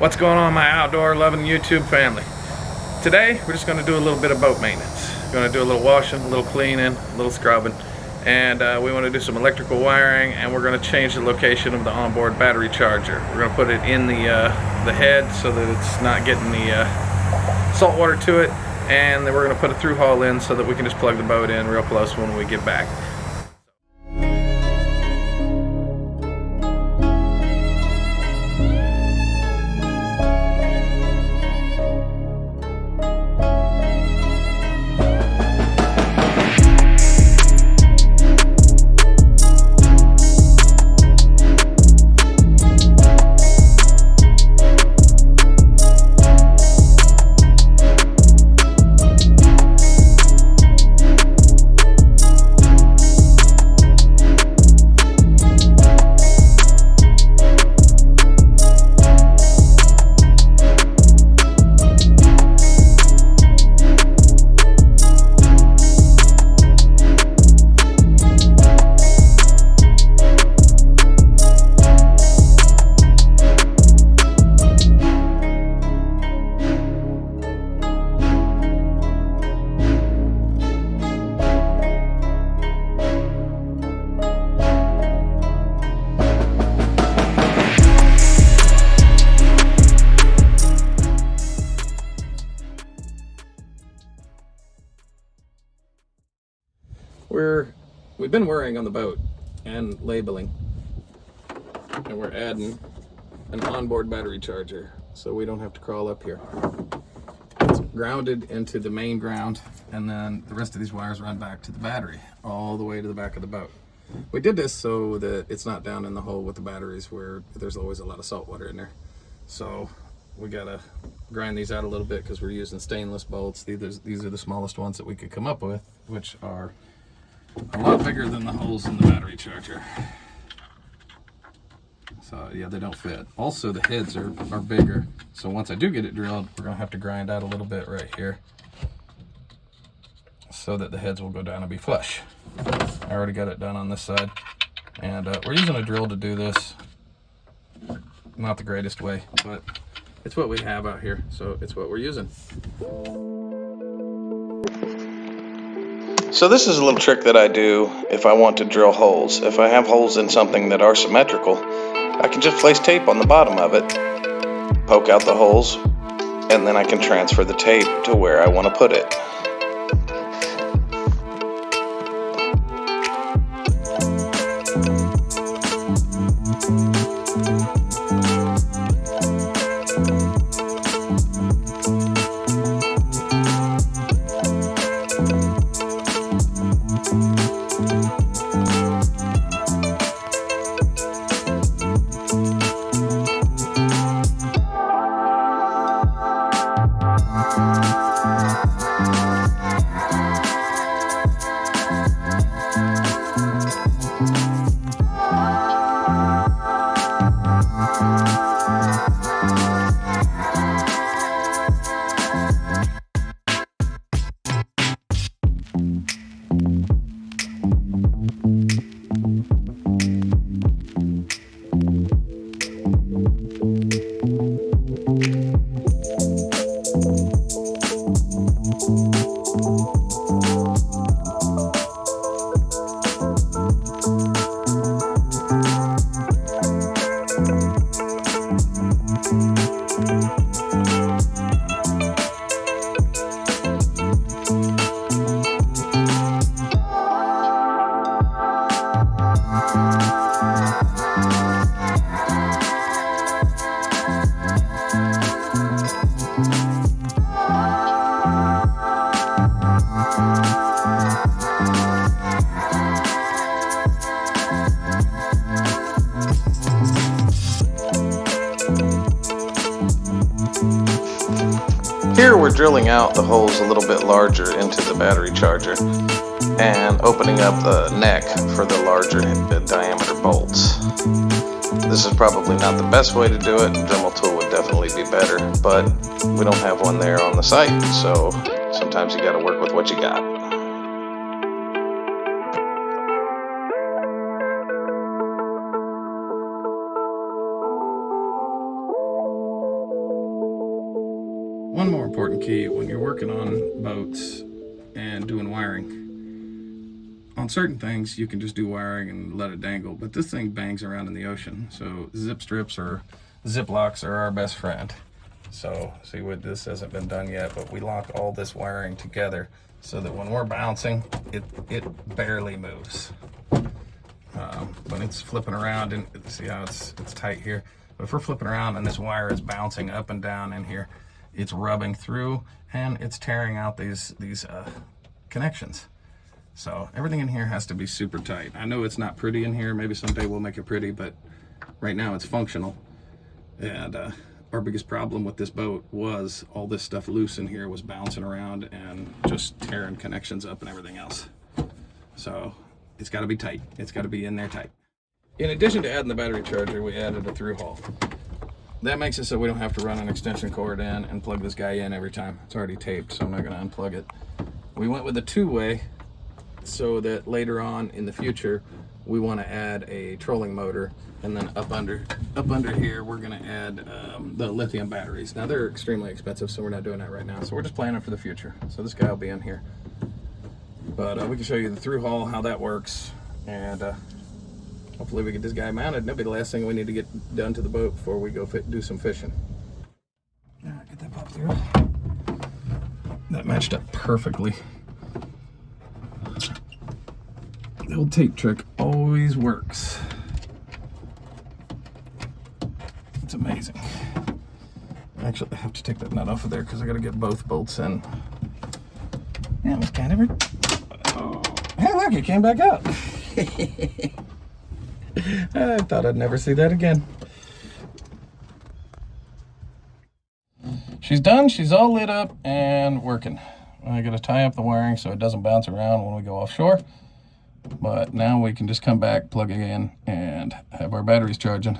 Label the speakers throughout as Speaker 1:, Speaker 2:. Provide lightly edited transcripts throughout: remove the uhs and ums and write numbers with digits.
Speaker 1: What's going on, my outdoor loving YouTube family? Today we're just going to do a little bit of boat maintenance. We're going to do a little washing, a little cleaning, a little scrubbing, and we want to do some electrical wiring, and we're going to change the location of the onboard battery charger. We're going to put it in the head so that it's not getting the salt water to it, and then we're going to put a through haul in so that we can just plug the boat in real close when we get back. We've been worrying on the boat and labeling, and we're adding an onboard battery charger so we don't have to crawl up here. It's grounded into the main ground, and then the rest of these wires run back to the battery all the way to the back of the boat. We did this so that it's not down in the hole with the batteries where there's always a lot of salt water in there. So we gotta grind these out a little bit because we're using stainless bolts. These are the smallest ones that we could come up with, which are a lot bigger than the holes in the battery charger. So yeah, they don't fit. Also, the heads are bigger. So once I do get it drilled, we're gonna have to grind out a little bit right here so that the heads will go down and be flush. I already got it done on this side. And we're using a drill to do this. Not the greatest way, but it's what we have out here, so it's what we're using.
Speaker 2: So this is a little trick that I do if I want to drill holes. If I have holes in something that are symmetrical, I can just place tape on the bottom of it, poke out the holes, and then I can transfer the tape to where I want to put it. Here we're drilling out the holes a little bit larger into the battery charger and opening up the neck for the larger diameter bolts. This is probably not the best way to do it. A Dremel tool would definitely be better, but we don't have one there on the site, so sometimes you gotta work with what you got.
Speaker 1: one more important key when you're working on boats and doing wiring. On certain things, you can just do wiring and let it dangle, but this thing bangs around in the ocean. So zip strips or zip locks are our best friend. So see what this hasn't been done yet, but we lock all this wiring together so that when we're bouncing, it barely moves. When it's flipping around, and see how it's tight here. But if we're flipping around and this wire is bouncing up and down in here, it's rubbing through and it's tearing out these connections. So everything in here has to be super tight. I know it's not pretty in here. Maybe someday we'll make it pretty, but right now it's functional. And our biggest problem with this boat was all this stuff loose in here was bouncing around and just tearing connections up and everything else. So it's got to be tight. It's got to be in there tight. In addition to adding the battery charger, we added a through hull. That makes it so we don't have to run an extension cord in and plug this guy in every time. It's already taped, so I'm not going to unplug it. We went with a two-way so that later on in the future we want to add a trolling motor, and then up under here we're going to add the lithium batteries. Now they're extremely expensive, so we're not doing that right now. So we're just planning for the future. So this guy will be in here, but we can show you the through hull, how that works, and hopefully we get this guy mounted. That'll be the last thing we need to get done to the boat before we go do some fishing. Get that pop through. That matched up perfectly. The old tape trick always works. It's amazing. Actually, I have to take that nut off of there because I got to get both bolts in. That was kind of it. Oh. Hey, look, it came back out. I thought I'd never see that again. She's done. She's all lit up and working. I got to tie up the wiring so it doesn't bounce around when we go offshore. But now we can just come back, plug it in, and have our batteries charging.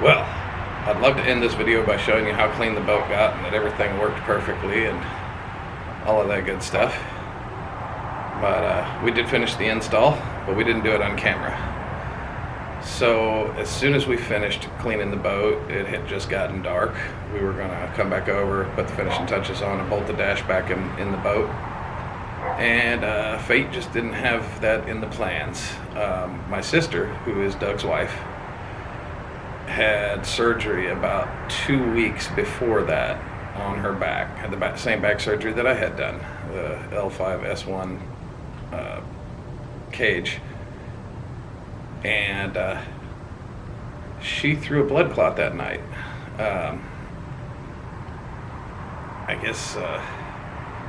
Speaker 1: Well, I'd love to end this video by showing you how clean the boat got and that everything worked perfectly and all of that good stuff. But we did finish the install, but we didn't do it on camera. So as soon as we finished cleaning the boat, it had just gotten dark. We were gonna come back over, put the finishing touches on, and bolt the dash back in the boat. And fate just didn't have that in the plans. My sister, who is Doug's wife, had surgery about 2 weeks before that on her back. Had the same back surgery that I had done, the L5S1 cage. And she threw a blood clot that night. I guess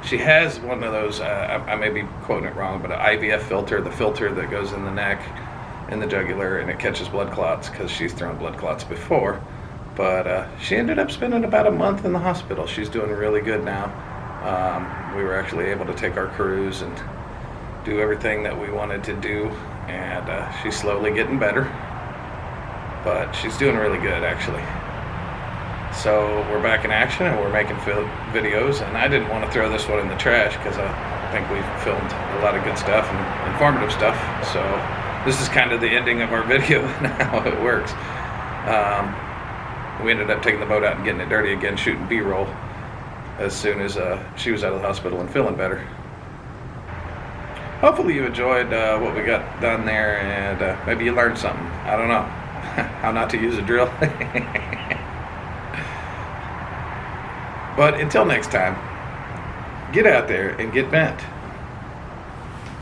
Speaker 1: she has one of those, I may be quoting it wrong, but an IVF filter, the filter that goes in the neck, in the jugular, and it catches blood clots because she's thrown blood clots before. But she ended up spending about a month in the hospital. She's doing really good now. We were actually able to take our cruise and do everything that we wanted to do, and she's slowly getting better, but she's doing really good actually. So we're back in action and we're making videos, and I didn't want to throw this one in the trash because I think we've filmed a lot of good stuff and informative stuff. So this is kind of the ending of our video and how it works. We ended up taking the boat out and getting it dirty again, shooting B-roll as soon as she was out of the hospital and feeling better. Hopefully you enjoyed what we got done there, and maybe you learned something. I don't know. How not to use a drill. But until next time, get out there and get bent.